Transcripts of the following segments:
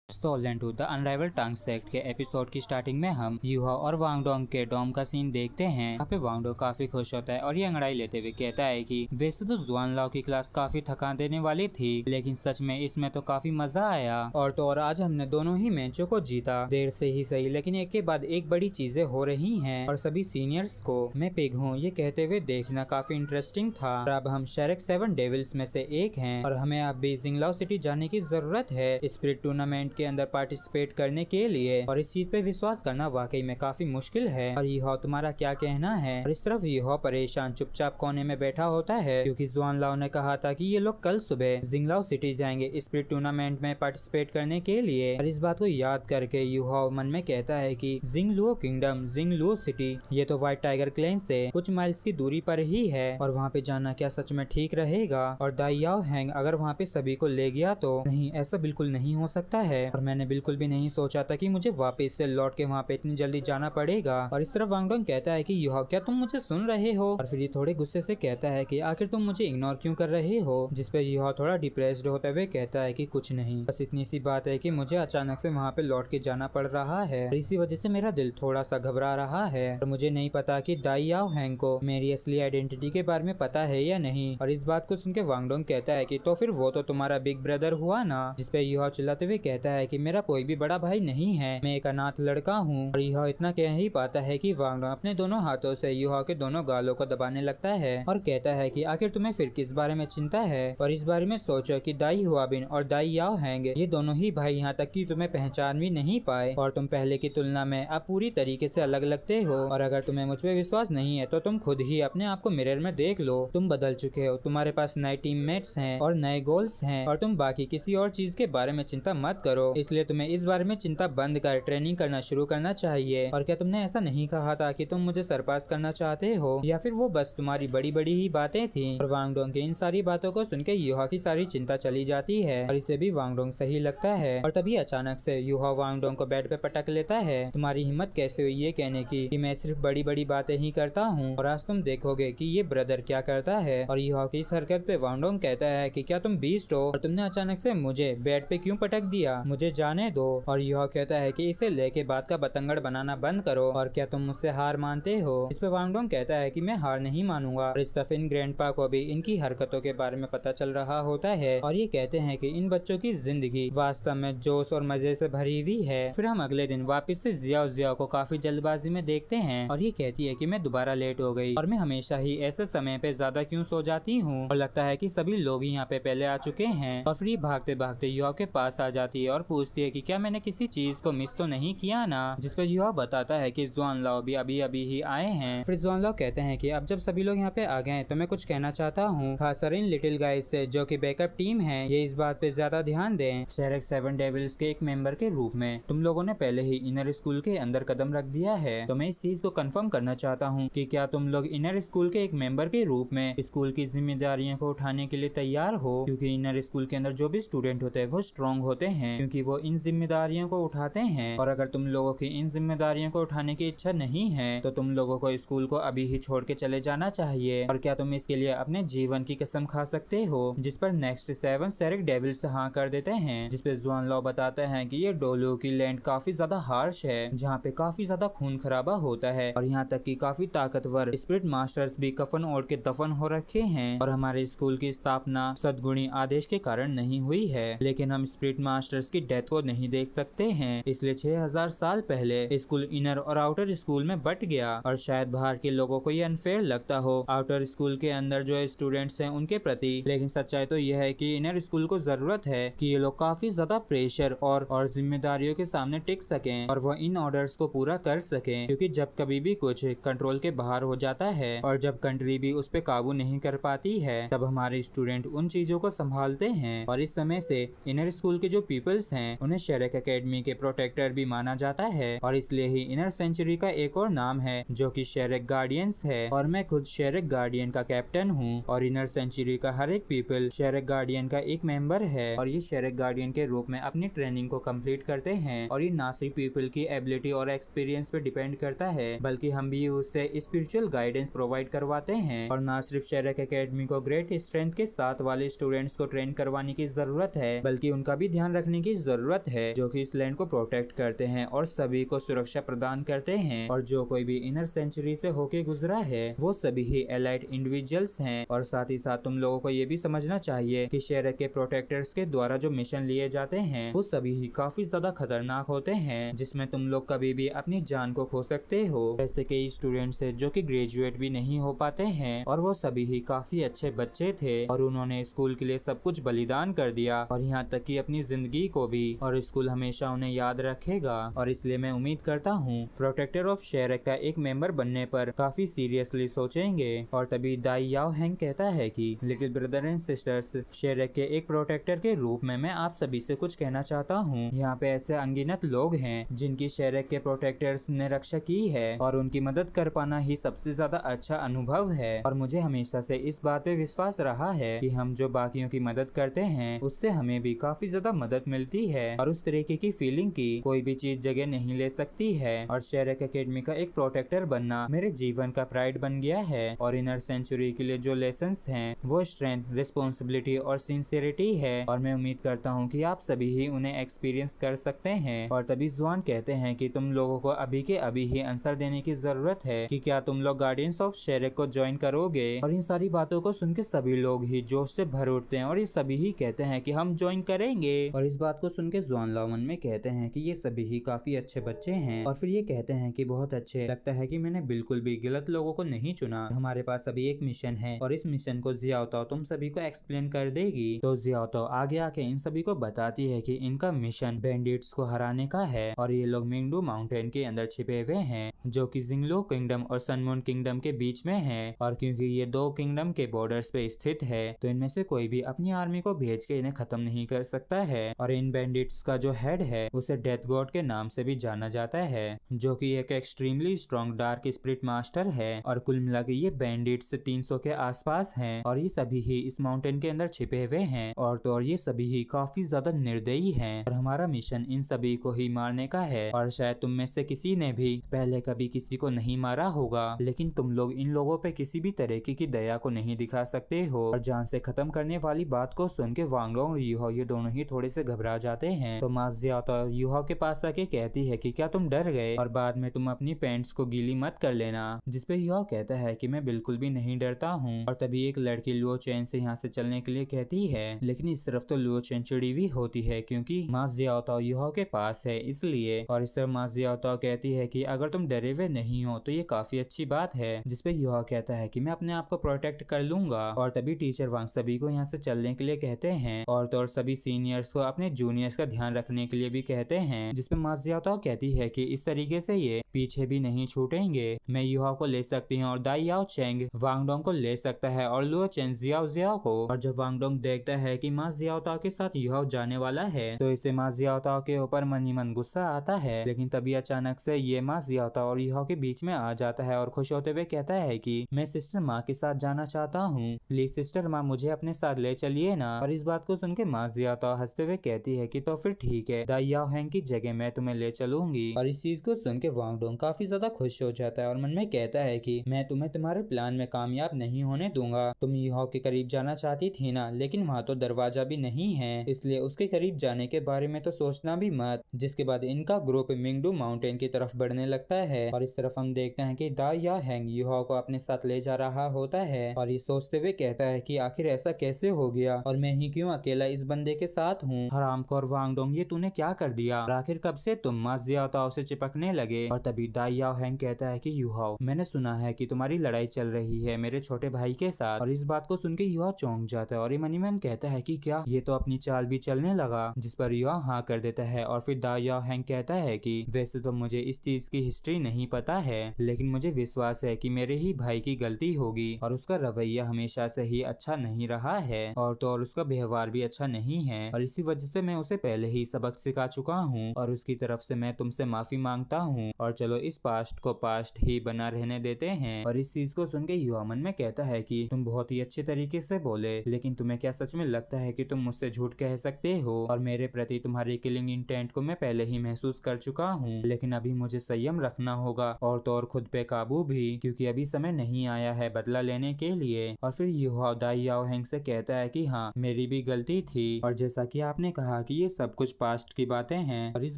सोलेंट to the अनराइवल tongue sect के episode की starting में हम यूहा और वांग डोंग के डॉम का सीन देखते हैं। यहाँ पे वांग डोंग काफी खुश होता है और ये अंगड़ाई लेते हुए कहता है कि वैसे तो जुआन लाओ की क्लास काफी थकान देने वाली थी, लेकिन सच में इसमें तो काफी मजा आया। और आज हमने दोनों ही मैचों को जीता, देर से ही सही, लेकिन एक के बाद एक बड़ी चीजें हो रही हैं और सभी सीनियर्स को मैं पिग हूँ ये कहते हुए देखना काफी इंटरेस्टिंग था। और अब हम शेरेक 7 डेविल्स में से एक हैं और हमें अब भी जिंगलाओ सिटी जाने की जरूरत है स्पिरिट टूर्नामेंट के अंदर पार्टिसिपेट करने के लिए। और इस चीज पे विश्वास करना वाकई में काफी मुश्किल है। और यह तुम्हारा क्या कहना है? और इस तरफ यह परेशान चुपचाप कोने में बैठा होता है क्योंकि जुआन लाओ ने कहा था कि ये लोग कल सुबह जिंगलाओ सिटी जाएंगे स्पिरिट टूर्नामेंट में पार्टिसिपेट करने के लिए। और इस बात को याद करके यूहा मन में कहता है कि जिंगलुओ किंगडम, जिंगलुओ सिटी, ये तो व्हाइट टाइगर क्लेन से कुछ माइल्स की दूरी पर ही है और वहाँ पे जाना क्या सच में ठीक रहेगा? और दाई याओ हैंग अगर वहाँ पे सभी को ले गया तो नहीं, ऐसा बिल्कुल नहीं हो सकता है। और मैंने बिल्कुल भी नहीं सोचा था कि मुझे वापस से लौट के वहाँ पे इतनी जल्दी जाना पड़ेगा। और इस तरफ वांग डोंग कहता है कि यूहा क्या तुम मुझे सुन रहे हो? और फिर ये थोड़े गुस्से से कहता है कि आखिर तुम मुझे इग्नोर क्यों कर रहे हो? जिस पे यूहा थोड़ा डिप्रेस्ड होते हुए कहता है कि कुछ नहीं, बस इतनी सी बात है कि मुझे अचानक से वहाँ पे लौट के जाना पड़ रहा है और इसी वजह से मेरा दिल थोड़ा सा घबरा रहा है और मुझे नहीं पता कि दाई याओ हैंग को मेरी असली आइडेंटिटी के बारे में पता है या नहीं। और इस बात को सुन के वांग डोंग कहता है कि तो फिर वो तो तुम्हारा बिग ब्रदर हुआ ना? जिस पे यूहा चिल्लाते हुए कहता है कि मेरा कोई भी बड़ा भाई नहीं है, मैं एक अनाथ लड़का हूँ। और यूहा इतना कह ही पाता है कि वांग डोंग अपने दोनों हाथों से यूहा के दोनों गालों को दबाने लगता है और कहता है कि आखिर तुम्हें फिर किस बारे में चिंता है? और इस बारे में सोचो कि दाई हुआबिन और दाई याओ हैंग ये दोनों ही भाई यहाँ तक कि तुम्हें पहचान भी नहीं पाए और तुम पहले की तुलना में अब पूरी तरीके से अलग लगते हो। और अगर तुम्हें मुझ पे विश्वास नहीं है तो तुम खुद ही अपने आप को मिरर में देख लो, तुम बदल चुके हो, तुम्हारे पास नए टीममेट्स हैं और नए गोल्स हैं और तुम बाकी किसी और चीज के बारे में चिंता मत करो। इसलिए तुम्हें इस बारे में चिंता बंद कर ट्रेनिंग करना शुरू करना चाहिए। और क्या तुमने ऐसा नहीं कहा था कि तुम मुझे सरपास करना चाहते हो, या फिर वो बस तुम्हारी बड़ी बड़ी ही बातें थी? और वांग डोंग की इन सारी बातों को सुन के यूहा की सारी चिंता चली जाती है और इसे भी वांग डोंग सही लगता है। और तभी अचानक से यूहा वांग डोंग को बेड पे पटक लेता है। तुम्हारी हिम्मत कैसे हुई ये कहने की कि मैं सिर्फ बड़ी बड़ी बातें ही करता हूँ, और आज तुम देखोगे कि ये ब्रदर क्या करता है। और यूहा की इस हरकत पे वांग डोंग कहता है कि क्या तुम बीस्ट हो और तुमने अचानक से मुझे बेड पे क्यों पटक दिया? मुझे जाने दो। और यूहा कहता है कि इसे लेके बात का बतंगड़ बनाना बंद करो और क्या तुम मुझसे हार मानते हो? इस पे वांग डोंग कहता है कि मैं हार नहीं मानूंगा। और इस तरफ इन ग्रैंडपा को भी इनकी हरकतों के बारे में पता चल रहा होता है और ये कहते हैं कि इन बच्चों की जिंदगी वास्तव में जोश और मजे से भरी हुई है। फिर हम अगले दिन वापस से जियाओ को काफी जल्दबाजी में देखते हैं और ये कहती है कि मैं दोबारा लेट हो गई और मैं हमेशा ही ऐसे समय पे ज्यादा क्यों सो जाती हूँ, और लगता है कि सभी लोग यहाँ पे पहले आ चुके हैं। और फिर भागते भागते युवा के पास आ जाती है और पूछती है कि क्या मैंने किसी चीज को मिस तो नहीं किया ना? जिस पर युवा बताता है कि जुआन लाओ भी अभी अभी ही आए हैं। फिर जुआन लाओ कहते हैं कि अब जब सभी लोग यहाँ पे आ गए तो मैं कुछ कहना चाहता हूँ, खासकर इन लिटिल गाइज से जो कि बैकअप टीम है, ये इस बात पे ज्यादा ध्यान दें। शेरेक 7 डेविल्स के एक मेंबर के रूप में तुम लोगों ने पहले ही इनर स्कूल के अंदर कदम रख दिया है, तो मैं इस चीज को कंफर्म करना चाहता हूँ कि क्या तुम लोग इनर स्कूल के एक मेंबर के रूप में स्कूल की जिम्मेदारियों को उठाने के लिए तैयार हो? क्योंकि इनर स्कूल के अंदर जो भी स्टूडेंट होते हैं वो स्ट्रॉन्ग होते हैं क्योंकि वो इन जिम्मेदारियों को उठाते हैं। और अगर तुम लोगों की इन जिम्मेदारियों को उठाने की इच्छा नहीं है तो तुम लोगों को स्कूल को अभी ही छोड़ के चले जाना चाहिए। और क्या तुम इसके लिए अपने जीवन की कसम खा सकते हो? जिस पर नेक्स्ट 7 शेरेक डेविल्स हाँ कर देते हैं। जिस पे जुआन लाओ बताते हैं कि ये डोलू की लैंड काफी ज्यादा हार्श है जहाँ पे काफी ज्यादा खून खराबा होता है और यहाँ तक कि काफी ताकतवर स्पिरिट मास्टर्स भी कफन ओढ़ के दफन हो रखे हैं। और हमारे स्कूल की स्थापना सद्गुणी आदेश के कारण नहीं हुई है, लेकिन हम स्पिरिट मास्टर्स की डेथ को नहीं देख सकते हैं। इसलिए 6000 साल पहले स्कूल इनर और आउटर स्कूल में बट गया। और शायद बाहर के लोगों को ये अनफेयर लगता हो आउटर स्कूल के अंदर जो स्टूडेंट्स हैं उनके प्रति, लेकिन सच्चाई तो यह है कि इनर स्कूल को जरूरत है कि ये लोग काफी ज्यादा प्रेशर और जिम्मेदारियों के सामने टिक सकें और वो इन ऑर्डर्स को पूरा कर सकें। क्योंकि जब कभी भी कुछ कंट्रोल के बाहर हो जाता है और जब कंट्री भी उस पे काबू नहीं कर पाती है तब हमारे स्टूडेंट उन चीजों को संभालते हैं। और इस समय से इनर स्कूल के जो पीपल्स हैं उन्हें शेरेक एकेडमी के प्रोटेक्टर भी माना जाता है और इसलिए ही इनर सेंचुरी का एक और नाम है जो कि शेरेक गार्डियंस है। और मैं खुद शेरेक गार्डियन का कैप्टन हूँ और इनर सेंचुरी का हर एक पीपल शेरेक गार्डियन का एक मेंबर है और ये शेरेक गार्डियन के रूप में अपनी ट्रेनिंग को कंप्लीट करते हैं। और ये ना सिर्फ पीपल की एबिलिटी और एक्सपीरियंस पे डिपेंड करता है बल्कि हम भी उससे स्पिरिचुअल गाइडेंस प्रोवाइड करवाते हैं। और ना सिर्फ शेरेक एकेडमी को ग्रेट स्ट्रेंथ के साथ वाले स्टूडेंट्स को ट्रेन करवाने की जरूरत है बल्कि उनका भी ध्यान रखने की जरूरत है जो कि इस लैंड को प्रोटेक्ट करते हैं और सभी को सुरक्षा प्रदान करते हैं। और जो कोई भी इनर सेंचुरी से होके गुजरा है वो सभी ही एलाइट इंडिविजुअल्स हैं। और साथ ही साथ तुम लोगों को ये भी समझना चाहिए कि शेरक के प्रोटेक्टर्स के द्वारा जो मिशन लिए जाते हैं वो सभी ही काफी ज्यादा खतरनाक होते हैं, जिसमें तुम लोग कभी भी अपनी जान को खो सकते हो। ऐसे कई स्टूडेंट्स है जो कि ग्रेजुएट भी नहीं हो पाते हैं और वो सभी ही काफी अच्छे बच्चे थे और उन्होंने स्कूल के लिए सब कुछ बलिदान कर दिया और यहाँ तक कि अपनी जिंदगी को भी। और स्कूल हमेशा उन्हें याद रखेगा और इसलिए मैं उम्मीद करता हूँ प्रोटेक्टर ऑफ शेरक का एक मेंबर बनने पर काफी सीरियसली सोचेंगे। और तभी दाई याओ हैंग कहता है कि लिटिल ब्रदर एंड सिस्टर्स, शेरक के एक प्रोटेक्टर के रूप में मैं आप सभी से कुछ कहना चाहता हूँ। यहाँ पे ऐसे अनगिनत लोग हैं जिनकी शेरक के प्रोटेक्टर्स ने रक्षा की है और उनकी मदद कर पाना ही सबसे ज्यादा अच्छा अनुभव है। और मुझे हमेशा से इस बात पे विश्वास रहा है कि हम जो बाकियों की मदद करते हैं उससे हमें भी काफी ज्यादा मदद मिलती है और उस तरीके की फीलिंग की कोई भी चीज जगह नहीं ले सकती है। और शेरक एकेडमी का एक प्रोटेक्टर बनना मेरे जीवन का प्राइड बन गया है। और इनर सेंचुरी के लिए जो लेसन्स हैं वो स्ट्रेंथ, रिस्पॉन्सिबिलिटी और सिंसियरिटी है और मैं उम्मीद करता हूँ कि आप सभी ही उन्हें एक्सपीरियंस कर सकते हैं। और तभी जुआन कहते हैं कि तुम लोगों को अभी के अभी ही आंसर देने की जरूरत है कि क्या तुम लोग गार्डियंस ऑफ शेरक को ज्वाइन करोगे। और इन सारी बातों को सुन के सभी लोग ही जोश से भर उठते हैं और ये सभी ही कहते हैं कि हम ज्वाइन करेंगे। और इस बात को सुन के जुआन लाओ मन में कहते हैं कि ये सभी ही काफी अच्छे बच्चे हैं और फिर ये कहते हैं कि बहुत अच्छे, लगता है कि मैंने बिल्कुल भी गलत लोगों को नहीं चुना। हमारे पास अभी एक मिशन है और इस मिशन को जियाओ तुम सभी को एक्सप्लेन कर देगी। तो जियाओ आगे आके इन सभी को बताती है कि इनका मिशन बैंडिट्स को हराने का है और ये लोग मिंगडू माउंटेन के अंदर छिपे हुए हैं जो कि जिंगलो किंगडम और सनमून किंगडम के बीच में है। और क्योंकि ये दो किंगडम के बॉर्डर्स पे स्थित है तो इनमें से कोई भी अपनी आर्मी को भेज के इन्हें खत्म नहीं कर सकता है। और इन बैंडिट्स का जो हेड है उसे डेथ गॉड के नाम से भी जाना जाता है जो कि एक extremely strong dark spirit master है। और कुल मिला के ये बैंडिट्स 300 के आसपास हैं और ये सभी ही इस माउंटेन के अंदर छिपे हुए हैं। और तो और ये सभी ही काफी ज्यादा निर्दयी हैं और हमारा मिशन इन सभी को ही मारने का है। और शायद तुम में से किसी ने भी पहले कभी किसी को नहीं मारा होगा, लेकिन तुम लोग इन लोगों पे किसी भी तरीके की दया को नहीं दिखा सकते हो। और जान से खत्म करने वाली बात को सुन के वांगडोंग और यूहो ये दोनों ही थोड़े से घबरा जाते हैं। तो मा जियाओ यूहो के पास आके कहती है कि क्या तुम डर गए और बाद में तुम अपनी पैंट्स को गीली मत कर लेना। जिसपे यूहो कहता है कि मैं बिल्कुल भी नहीं डरता हूँ। और तभी एक लड़की लुओ चैन से यहाँ से चलने के लिए कहती है, लेकिन इस तरफ तो लुओ चैन चिड़ी हुई होती है क्योंकि मा जियाओ यूहो के पास है इसलिए। और इस तरफ मा जियाओ कहती है कि अगर तुम डरे हुए नहीं हो तो ये काफी अच्छी बात है। जिसपे यूहो कहता है कि मैं अपने आप को प्रोटेक्ट कर लूंगा। और तभी टीचर वांग सभी को यहाँ से चलने के लिए कहते हैं और तो और सभी सीनियर्स को अपने जूनियर्स का ध्यान रखने के लिए भी कहते हैं। जिसपे मा जियाओ कहती है कि इस तरीके से ये पीछे भी नहीं छूटेंगे। मैं यूहो को ले सकती हूँ और दाई याओ चेंग वांगडोंग को ले सकता है और लुओ चेन जियाओ को। और जब वांगडोंग देखता है कि मा जियाओ के साथ यूहो जाने वाला है तो इसे मा जियाओ के ऊपर मन ही मन गुस्सा आता है। लेकिन तभी अचानक से ये मा जियाओ और यूहो के बीच में आ जाता है और खुश होते हुए कहता है कि मैं सिस्टर माँ के साथ जाना चाहता हूँ, प्लीज सिस्टर माँ मुझे अपने साथ ले चलिए ना। और इस बात को सुन के मा जियाओ हंसते हुए कहती है कि तो फिर ठीक है, दाई याओ हैंग की जगह मैं तुम्हें ले चलूंगी। और इस चीज को सुन के वांगडोंग काफी ज्यादा खुश हो जाता है और मन में कहता है कि मैं तुम्हें तुम्हारे प्लान में कामयाब नहीं होने दूंगा। तुम यूहो के करीब जाना चाहती थी ना, लेकिन वहाँ तो दरवाजा भी नहीं है, इसलिए उसके करीब जाने के बारे में तो सोचना भी मत। जिसके बाद इनका ग्रुप मिंगडू माउंटेन की तरफ बढ़ने लगता है और इस तरफ हम देखते हैं कि दाई याओ हैंग यूहो को अपने साथ ले जा रहा होता है और ये सोचते हुए कहता है कि आखिर ऐसा कैसे हो गया और मैं ही क्यों अकेला इस बंदे के साथ हूँ। हरामखोर वांगडोंग, ये तूने क्या कर दिया और आखिर कब से तुम मा जियाओ से चिपकने लगे। और तभी दाई याओ हैंग कहता है कि यूहो, मैंने सुना है कि तुम्हारी लड़ाई चल रही है मेरे छोटे भाई के साथ। और इस बात को सुन के यूहो चौंक जाता है और ये मनी मन कहता है कि क्या ये तो अपनी चाल भी चलने लगा। जिस पर यूहो हाँ कर देता है और फिर दाई याओ हैंग कहता है कि वैसे तो मुझे इस चीज की हिस्ट्री नहीं पता है, लेकिन मुझे विश्वास है कि मेरे ही भाई की गलती होगी और उसका रवैया हमेशा से ही अच्छा नहीं रहा है और तो और उसका व्यवहार भी अच्छा नहीं है और इसी वजह से मैं उसे पहले ही सबक सिखा चुका हूँ और उसकी तरफ से मैं तुमसे माफी मांगता हूँ और चलो इस पास्ट को पास्ट ही बना रहने देते हैं। और इस चीज को सुन के युवा मन में कहता है कि तुम बहुत ही अच्छे तरीके से बोले, लेकिन तुम्हें क्या सच में लगता है कि तुम मुझसे झूठ कह सकते हो? और मेरे प्रति तुम्हारी किलिंग इंटेंट को मैं पहले ही महसूस कर चुका हूँ, लेकिन अभी मुझे संयम रखना होगा और तो और खुद पे काबू भी, क्योंकि अभी समय नहीं आया है बदला लेने के लिए। और फिर युवा दाई याओ हैंग से कहता है कि हाँ मेरी भी गलती थी और जैसा कि आपने कहा कि ये सब कुछ पास्ट की बातें हैं। और इस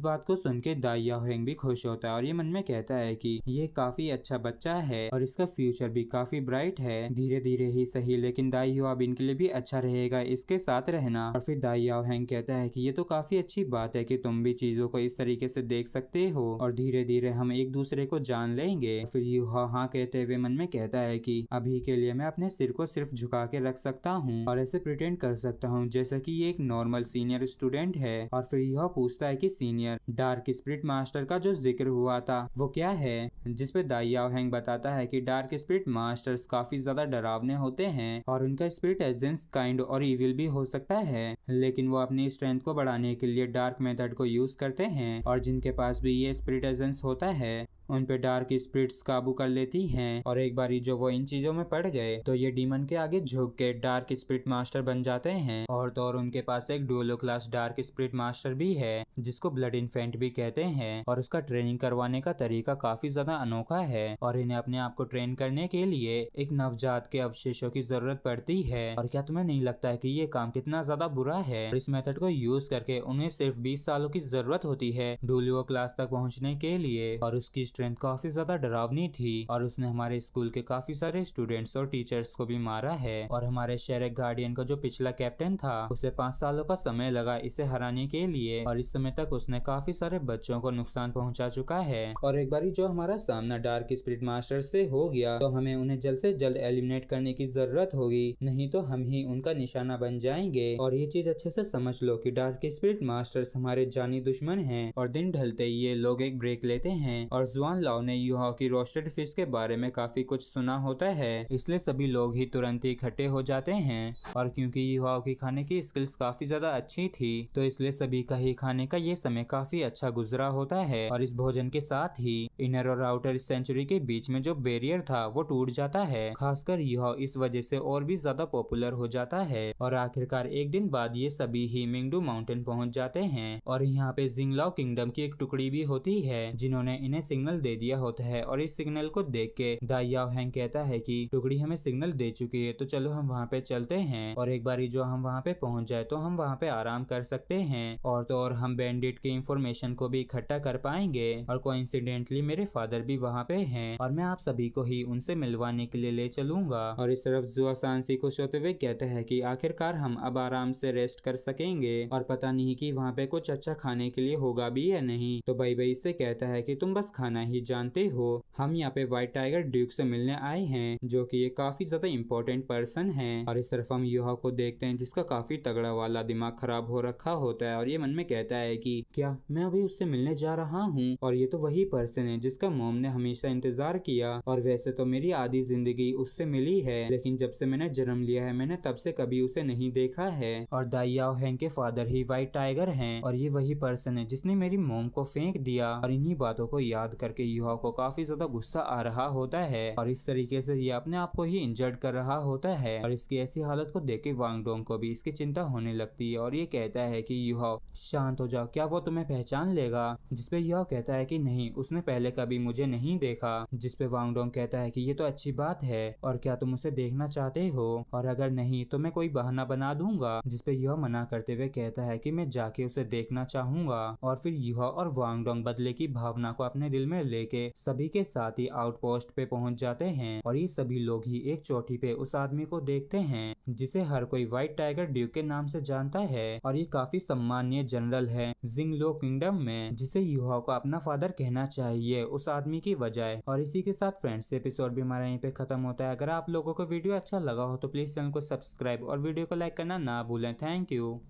बात को सुन के दाई याओहेंग भी खुश होता है और ये मन में कहता है कि ये काफी अच्छा बच्चा है और इसका फ्यूचर भी काफी ब्राइट है। धीरे धीरे ही सही, लेकिन दाई याओबिन के लिए भी अच्छा रहेगा इसके साथ रहना। और फिर दाई याओहेंग कहता है कि ये तो काफी अच्छी बात है कि तुम भी चीजों को इस तरीके से देख सकते हो और धीरे धीरे हम एक दूसरे को जान लेंगे। फिर यूहा हाँ कहते हुए मन में कहता है कि अभी के लिए मैं अपने सिर को सिर्फ झुका के रख सकता हूँ और ऐसे प्रिटेंड कर सकता हूँ जैसे कि ये एक नॉर्मल सीनियर स्टूडेंट है। और फिर यह पूछता है कि सीनियर, डार्क स्पिरिट मास्टर का जो जिक्र हुआ था वो क्या है, जिसपे दाई याओहेंग बताता है कि डार्क स्पिरिट मास्टर्स काफी ज्यादा डरावने होते हैं और उनका स्पिरिट एजेंस काइंड और इविल भी हो सकता है, लेकिन वो अपनी स्ट्रेंथ को बढ़ाने के लिए डार्क मेथड को यूज करते हैं और जिनके पास भी ये स्पिरिट एजेंस होता है उन पे डार्क स्पिरिट्स काबू कर लेती हैं। और एक बारी जो वो इन चीजों में पड़ गए तो ये डीमन के आगे झुक के डार्क स्पिरिट मास्टर बन जाते हैं। और तो और उनके पास एक डुओलो क्लास डार्क स्पिरिट मास्टर भी है जिसको ब्लड इन्फेंट भी कहते हैं और उसका ट्रेनिंग करवाने का तरीका काफी ज्यादा अनोखा है और इन्हें अपने आप को ट्रेन करने के लिए एक नवजात के अवशेषों की जरूरत पड़ती है। और क्या तुम्हें नहीं लगता है कि ये काम कितना ज्यादा बुरा है? और इस मेथड को यूज करके उन्हें सिर्फ 20 सालों की जरूरत होती है डुओलो क्लास तक पहुँचने के लिए। और उसकी स्ट्रेंथ काफी ज्यादा डरावनी थी और उसने हमारे स्कूल के काफी सारे स्टूडेंट्स और टीचर्स को भी मारा है। और हमारे शेरेक गार्डियन का जो पिछला कैप्टन था उसे 5 सालों का समय लगा इसे हराने के लिए और इस समय तक उसने काफी सारे बच्चों को नुकसान पहुंचा चुका है। और एक बारी जो हमारा सामना डार्क स्पिरिट मास्टर से हो गया तो हमें उन्हें जल्द से जल्द एलिमिनेट करने की जरूरत होगी, नहीं तो हम ही उनका निशाना बन जाएंगे। और ये चीज अच्छे से समझ लो कि डार्क स्पिरिट मास्टर्स हमारे जानी दुश्मन हैं। और दिन ढलते ही ये लोग एक ब्रेक लेते हैं और जुआन लाओ ने यूहा की रोस्टेड फिश के बारे में काफी कुछ सुना होता है, इसलिए सभी लोग ही तुरंत ही इकट्ठे हो जाते हैं। और क्योंकि यूहा की खाने की स्किल्स काफी ज्यादा अच्छी थी तो इसलिए सभी का ही खाने का ये समय काफी अच्छा गुजरा होता है। और इस भोजन के साथ ही इनर और आउटर सेंचुरी के बीच में जो बैरियर था वो टूट जाता है। खासकर यूहा इस वजह से और भी ज्यादा पॉपुलर हो जाता है। और आखिरकार एक दिन बाद ये सभी ही मिंगडू माउंटेन पहुंच जाते हैं और यहाँ पे जिंगलाओ किंगडम की एक टुकड़ी भी होती है जिन्होंने इन्हें सिग्नल दे दिया होता है। और इस सिग्नल को देख के दाई याओहेंग कहता है कि टुकड़ी हमें सिग्नल दे चुकी है तो चलो हम वहाँ पे चलते हैं और एक बारी जो हम वहाँ पे पहुँच जाए तो हम वहाँ पे आराम कर सकते हैं। और तो और हम बैंडिट की इंफॉर्मेशन को भी इकट्ठा कर पाएंगे। और कोइंसिडेंटली मेरे फादर भी वहाँ पे हैं और मैं आप सभी को ही उनसे मिलवाने के लिए ले चलूंगा। और इस तरफ जुआ सांसी खुश होते हुए कहते हैं कि आखिरकार हम अब आराम से रेस्ट कर सकेंगे और पता नहीं कि वहाँ पे कुछ अच्छा खाने के लिए होगा भी या नहीं। तो भाई भाई से कहता है कि तुम बस खाना ही जानते हो, हम यहाँ पे व्हाइट टाइगर ड्यूक से मिलने आए हैं जो कि ये काफी ज्यादा इम्पोर्टेंट पर्सन है। और इस तरफ हम यूहा को देखते हैं जिसका काफी तगड़ा वाला दिमाग खराब हो रखा होता है और ये मन में कहता है कि क्या मैं अभी उससे मिलने जा रहा हूँ और ये तो वही पर्सन है जिसका मॉम ने हमेशा इंतजार किया। और वैसे तो मेरी आधी जिंदगी उससे मिली है लेकिन जब से मैंने जन्म लिया है मैंने तब से कभी उसे नहीं देखा है। और दाई याओहेंग के फादर ही व्हाइट टाइगर हैं और ये वही पर्सन है जिसने मेरी मॉम को फेंक दिया। और इन्हीं बातों को याद करके यूहा को काफी ज्यादा गुस्सा आ रहा होता है और इस तरीके से ये अपने आप को ही इंजर्ड कर रहा होता है। और इसकी ऐसी हालत को देख के वांग डोंग को भी इसकी चिंता होने लगती है और ये कहता है कि यूहा शांत हो जाओ, क्या वो तुम्हें पहचान लेगा? जिसपे यूहा कहता है कि नहीं, उसने पहले कभी मुझे नहीं देखा। जिसपे वांग डोंग कहता है कि ये तो अच्छी बात है और क्या तुम उसे देखना चाहते हो, और अगर नहीं तो मैं कोई बहाना बना दूंगा। जिसपे यूहा मना करते हुए कहता है कि मैं जाके उसे देखना चाहूंगा। और फिर यूहा और वांग डोंग बदले की भावना को अपने दिल में लेके सभी के साथ ही आउटपोस्ट पे पहुंच जाते हैं और ये सभी लोग ही एक चोटी पे उस आदमी को देखते हैं जिसे हर कोई व्हाइट टाइगर ड्यूक के नाम से जानता है और ये काफी सम्मानीय जनरल है जिंगलो किंगडम में, जिसे यूहा को अपना फादर कहना चाहिए उस आदमी की बजाय। और इसी के साथ फ्रेंड्स एपिसोड भी हमारा यहीं पे खत्म होता है। अगर आप लोगों को वीडियो अच्छा लगा हो तो प्लीज चैनल को सब्सक्राइब और वीडियो को लाइक करना ना भूलें। Thank you.